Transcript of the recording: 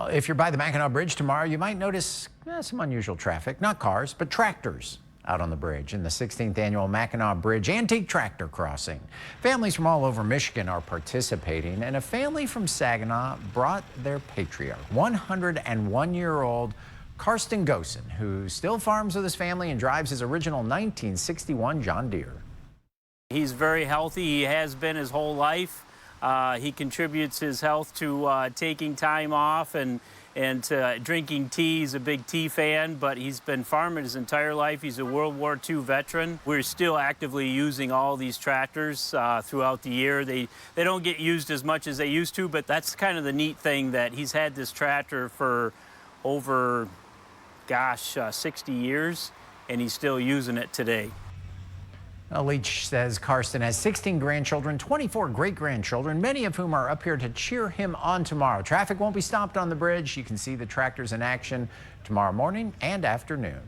Well, if you're by the Mackinac Bridge tomorrow, you might notice some unusual traffic. Not cars, but tractors out on the bridge in the 16th annual Mackinac Bridge Antique Tractor Crossing. Families from all over Michigan are participating, and a family from Saginaw brought their patriarch, 101-year-old Karsten Gosen, who still farms with his family and drives his original 1961 John Deere. He's very healthy. He has been his whole life. He contributes his health to taking time off and drinking tea. He's a big tea fan, but he's been farming his entire life. He's a World War II veteran. We're still actively using all these tractors throughout the year. They don't get used as much as they used to, but that's kind of the neat thing, that he's had this tractor for over, 60 years, and he's still using it today. Leach says Karsten has 16 grandchildren, 24 great-grandchildren, many of whom are up here to cheer him on tomorrow. Traffic won't be stopped on the bridge. You can see the tractors in action tomorrow morning and afternoon.